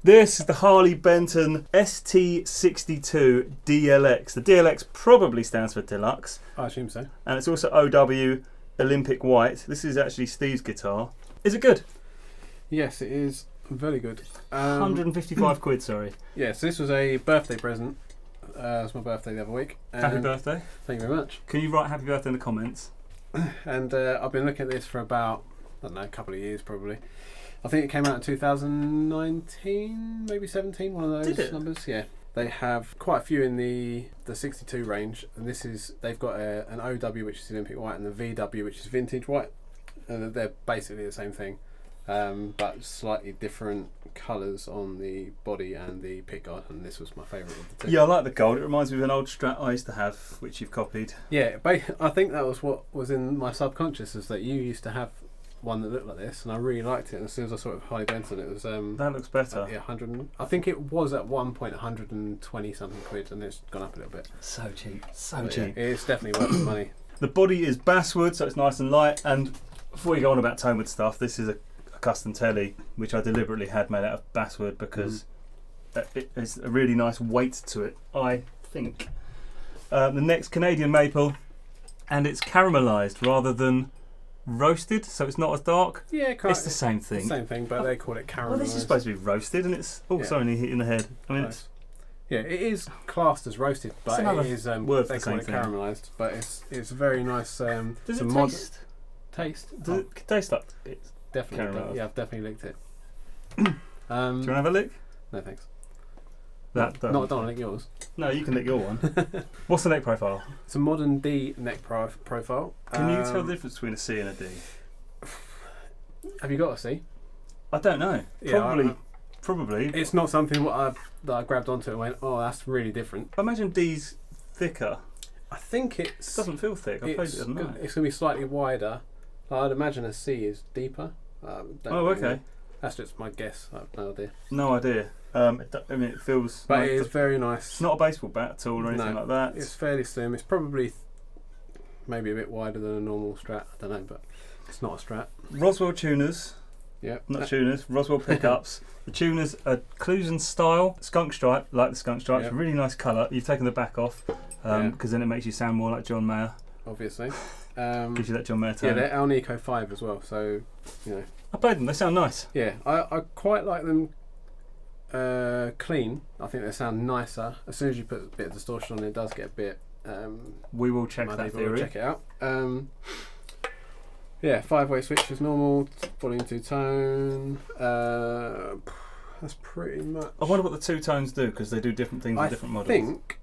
This is the Harley Benton ST-62 DLX. The DLX probably stands for Deluxe. I assume so. And it's also OW Olympic White. This is actually Steve's guitar. Is it good? Yes, it is very good. 155 quid, sorry. Yeah, so this was a birthday present. It was my birthday the other week. Happy birthday. Thank you very much. Can you write happy birthday in the comments? And I've been looking at this for about, I don't know, a couple of years probably. I think it came out in 2019, maybe 17, one of those numbers. Yeah. They have quite a few in the 62 range, and they've got an OW, which is Olympic White, and the VW, which is Vintage White. And they're basically the same thing, but slightly different colours on the body and the pickguard, and this was my favourite of the two. Yeah, I like the gold. It reminds me of an old Strat I used to have, which you've copied. Yeah, I think that was what was in my subconscious, is that you used to have one that looked like this, and I really liked it. And as soon as I saw it with Harley Benton, it was that looks better. Yeah, 100. I think it was at one point 120 something quid, and it's gone up a little bit. So cheap, so cheap. Yeah, it's definitely worth the money. The body is Basswood, so it's nice and light. And before you go on about Thomann stuff, this is a custom telly which I deliberately had made out of Basswood because it's a really nice weight to it, I think. The next Canadian maple, and it's caramelised rather than roasted, so it's not as dark. Yeah, it's the same thing. Same thing, but they call it caramelised. Well, this is supposed to be roasted, and it's also only hit in the head. I mean, yeah, it is classed as roasted, but it is word they call it caramelised. But it's very nice. Does it taste? Does it taste like it's definitely? Yeah, I've definitely licked it. Do you want to have a lick? No, thanks. Don't lick yours. No, you can lick your one. What's the neck profile? It's a modern D neck profile. Can you tell the difference between a C and a D? Have you got a C? I don't know. Yeah, probably. It's not something that I grabbed onto and went, oh, that's really different. I imagine D's thicker. I think it doesn't feel thick. I played it at night. It's going to be slightly wider. I'd imagine a C is deeper. Okay. That's just my guess. I have no idea. No idea. I mean, it feels. But it is very nice. It's not a baseball bat at all or anything like that. It's fairly slim. It's probably maybe a bit wider than a normal Strat. I don't know, but it's not a Strat. Roswell tuners. Yeah. Not tuners. Roswell pickups. The tuners are Clusen style, skunk stripe, like the skunk stripe. Yep. Really nice colour. You've taken the back off because then it makes you sound more like John Mayer. Obviously. Gives you that John Mayer tone. Yeah, they're Alnico 5 as well, so you know. I played them. They sound nice. Yeah, I quite like them. Clean. I think they sound nicer. As soon as you put a bit of distortion on it, does get a bit. We will check that theory. We'll check it out. Yeah, 5-way switch is normal. Volume 2 tone. That's pretty much. I wonder what the two tones do because they do different things with different models. I think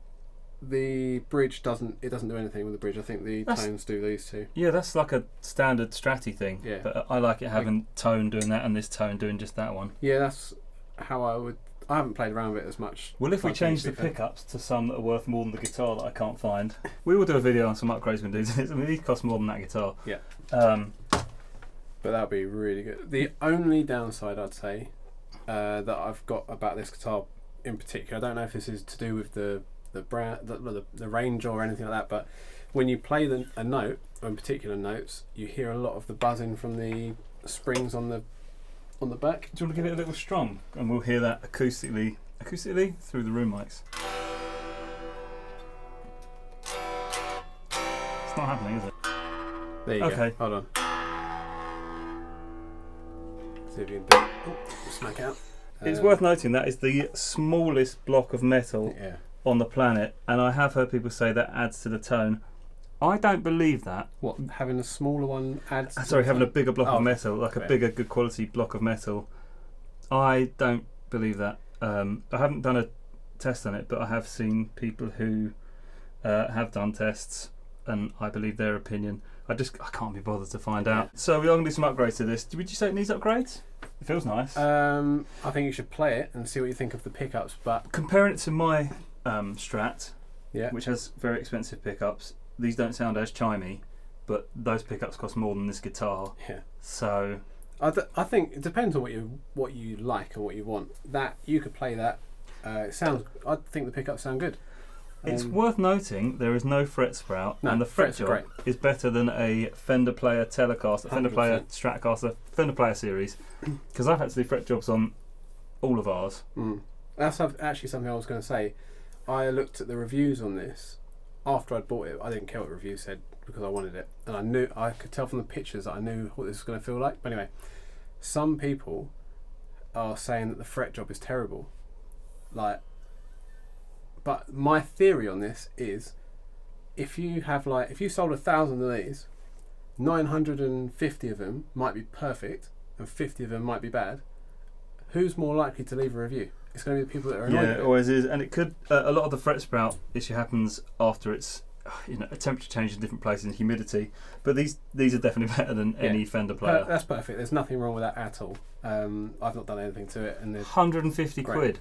the bridge doesn't do anything with the bridge. I think the tones do these two. Yeah, that's like a standard Stratty thing. Yeah, but I like it having tone doing that and this tone doing just that one. Yeah, that's how I would. I haven't played around with it as much. Well, if we change the pickups to some that are worth more than the guitar that I can't find, we will do a video on some upgrades we can do to this. I mean, these cost more than that guitar. Yeah. But that would be really good. The only downside I'd say that I've got about this guitar in particular, I don't know if this is to do with the brand, the range or anything like that, but when you play a note, or in particular notes, you hear a lot of the buzzing from the springs on the back. Do you want to give it a little strum and we'll hear that acoustically through the room mics? It's not happening, is it? There you go. Okay. Hold on. See if you can do it. Oh, smack out. It's worth noting that is the smallest block of metal on the planet, and I have heard people say that adds to the tone. I don't believe that. What, having a smaller one adds? Sorry, having a bigger block of metal, like a bigger, good quality block of metal. I don't believe that. I haven't done a test on it, but I have seen people who have done tests, and I believe their opinion. I can't be bothered to find out. So we are going to do some upgrades to this. Would you say it needs upgrades? It feels nice. I think you should play it and see what you think of the pickups. But comparing it to my Strat, which has very expensive pickups, these don't sound as chimey, but those pickups cost more than this guitar. Yeah. So I think it depends on what you like and what you want. That you could play that. It sounds. I think the pickups sound good. It's worth noting there is no fret sprout, and the fret job is better than a Fender Playet Telecaster, Fender Playet Stratocaster, Fender Playet series, because I've had to do fret jobs on all of ours. That's actually something I was going to say. I looked at the reviews on this after I'd bought it. I didn't care what the review said because I wanted it, and I could tell from the pictures that I knew what this was going to feel like. But anyway, some people are saying that the fret job is terrible. But my theory on this is, if you sold 1,000 of these, 950 of them might be perfect and 50 of them might be bad. Who's more likely to leave a review? It's going to be the people that are annoyed. Yeah, it always is, and it could. A lot of the fret sprout issue happens after it's, a temperature change in different places and humidity. But these are definitely better than any Fender player. That's perfect. There's nothing wrong with that at all. I've not done anything to it, and there's 150 quid.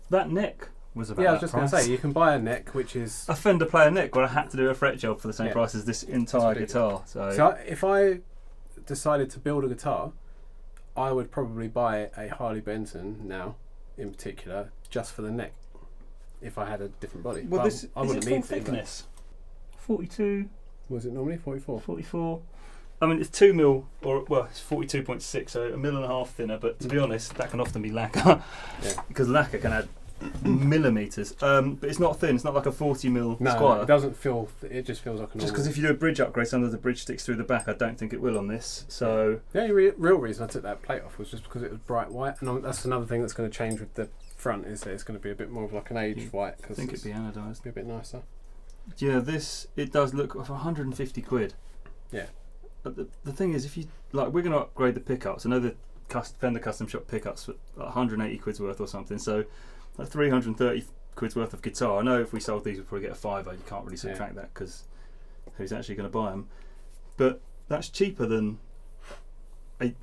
That neck was about. Yeah, I was just going to say you can buy a neck which is a Fender player neck where I had to do a fret job for the same price as this entire guitar. So if I decided to build a guitar, I would probably buy a Harley Benton now, in particular, just for the neck. If I had a different body. Well, I wouldn't need thickness. 42. Was it normally 44? 44. I mean, it's 2 mil, it's 42.6, so 1.5 mil thinner. But to be honest, that can often be lacquer, because lacquer can add millimeters. But it's not thin. It's not like a 40 mil Squier. No, it doesn't feel. It just feels like a normal. Just because if you do a bridge upgrade, sometimes the bridge sticks through the back. I don't think it will on this. So the only real reason I took that plate off was just because it was bright white, and that's another thing that's going to change with the front, is that it's going to be a bit more of like an aged white. I think it'd be anodised. Be a bit nicer. Yeah, it does look for 150 quid. Yeah. But the thing is, if you we're going to upgrade the pickups. I know the Fender custom shop pickups for 180 quid's worth or something. So 330 quid's worth of guitar. I know if we sold these, we'd probably get a fiver. You can't really subtract that because who's actually going to buy them? But that's cheaper than a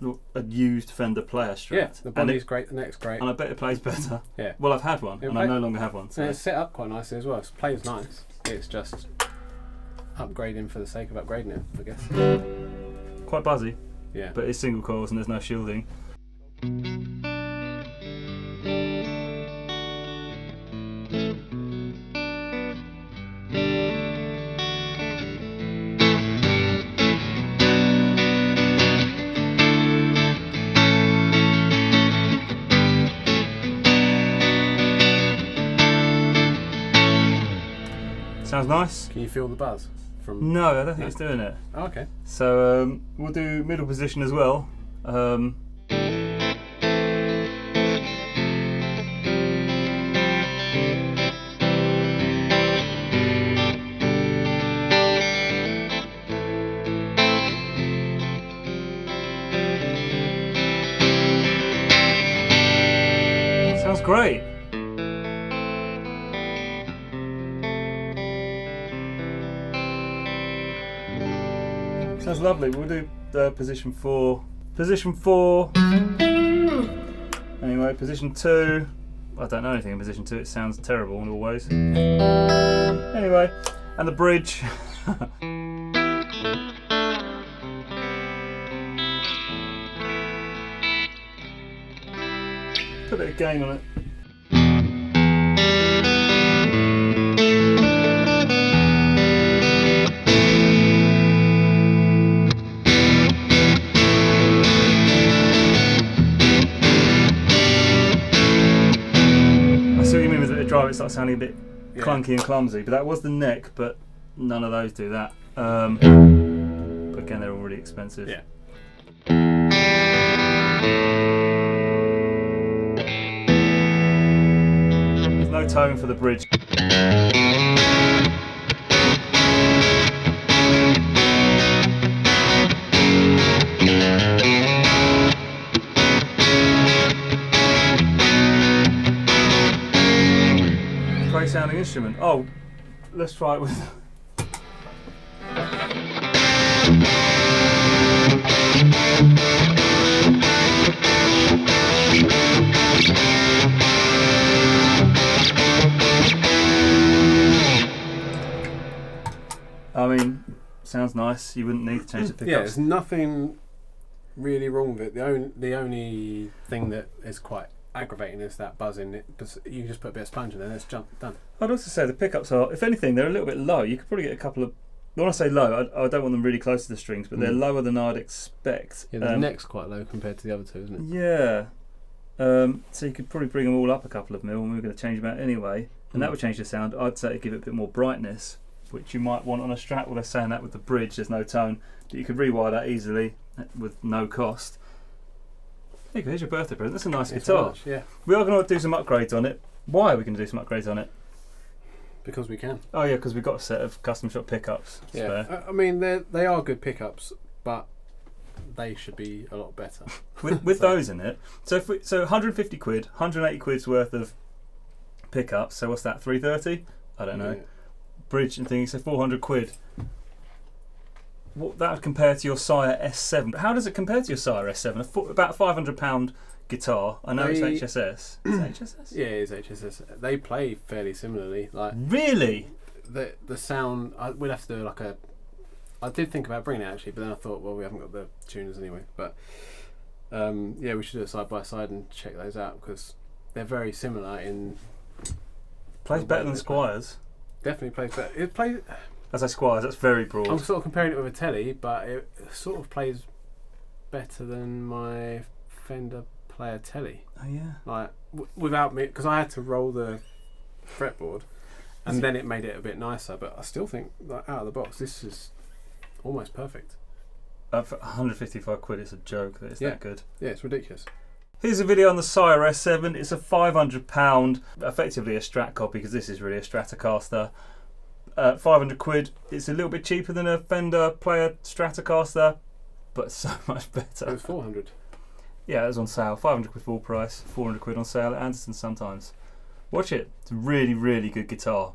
used Fender Playet Strat. Yeah, the body's great, the neck's great. And I bet it plays better. Yeah. Well, I've had one, and I no longer have one. So. And it's set up quite nicely as well. It plays nice. It's just upgrading for the sake of upgrading it, I guess. Quite buzzy. Yeah. But it's single coils and there's no shielding. Sounds nice. Can you feel the buzz? No, I don't think it's doing it. Oh, okay. So we'll do middle position as well. Sounds great. Sounds lovely. We'll do position 4. Position 4. Anyway, position 2. I don't know anything in position 2. It sounds terrible in all ways. Anyway, and the bridge. Put a bit of gain on it. Drive it starts sounding a bit clunky and clumsy, but that was the neck, but none of those do that. But again, they're all really expensive. Yeah. There's no tone for the bridge. Sounding instrument. Oh, let's try it with. I mean, sounds nice. You wouldn't need to change the pickups. Yeah, there's nothing really wrong with it. The only thing that is quite aggravating is that buzzing. You just put a bit of sponge in there and it's done. I'd also say the pickups are, if anything, they're a little bit low. You could probably get a couple of. When I say low, I don't want them really close to the strings, but they're lower than I'd expect. Yeah, the neck's quite low compared to the other two, isn't it? Yeah, So you could probably bring them all up a couple of mil, and we were going to change them out anyway, and that would change the sound. I'd say it'd give it a bit more brightness, which you might want on a Strat. Well, they're saying that with the bridge, there's no tone, but you could rewire that easily with no cost. There you go, here's your birthday present. That's a nice guitar. Much, yeah. We are going to do some upgrades on it. Why are we going to do some upgrades on it? Because we can. Oh yeah, because we've got a set of custom shop pickups. Yeah, Spare. I mean they are good pickups, but they should be a lot better. with those in it. So 150 quid, 180 quid's worth of pickups. So what's that? 330? I don't know. Yeah. Bridge and things. So 400 quid. What that would compare to your Squier S7? How does it compare to your Squier S7? About £500 guitar. I know it's HSS. Is it HSS? Yeah, it is HSS. They play fairly similarly. Like really, the sound. We'd have to do like a. I did think about bringing it actually, but then I thought, well, we haven't got the tuners anyway. But yeah, we should do it side by side and check those out because they're very similar in. Plays better than Squiers. Definitely plays better. It plays. As I Squiers, that's very broad. I'm sort of comparing it with a telly, but it sort of plays better than my Fender Playet telly. Oh yeah. Like without me, because I had to roll the fretboard, and then it made it a bit nicer. But I still think, like, out of the box, this is almost perfect. For 155 quid, it's a joke that it's that good. Yeah, it's ridiculous. Here's a video on the Squier S7. It's a £500, effectively a Strat copy because this is really a Stratocaster. 500 quid. It's a little bit cheaper than a Fender Playet Stratocaster, but so much better. It was 400. Yeah, it was on sale. 500 quid full price, 400 quid on sale at Anderton's sometimes. Watch it. It's a really, really good guitar.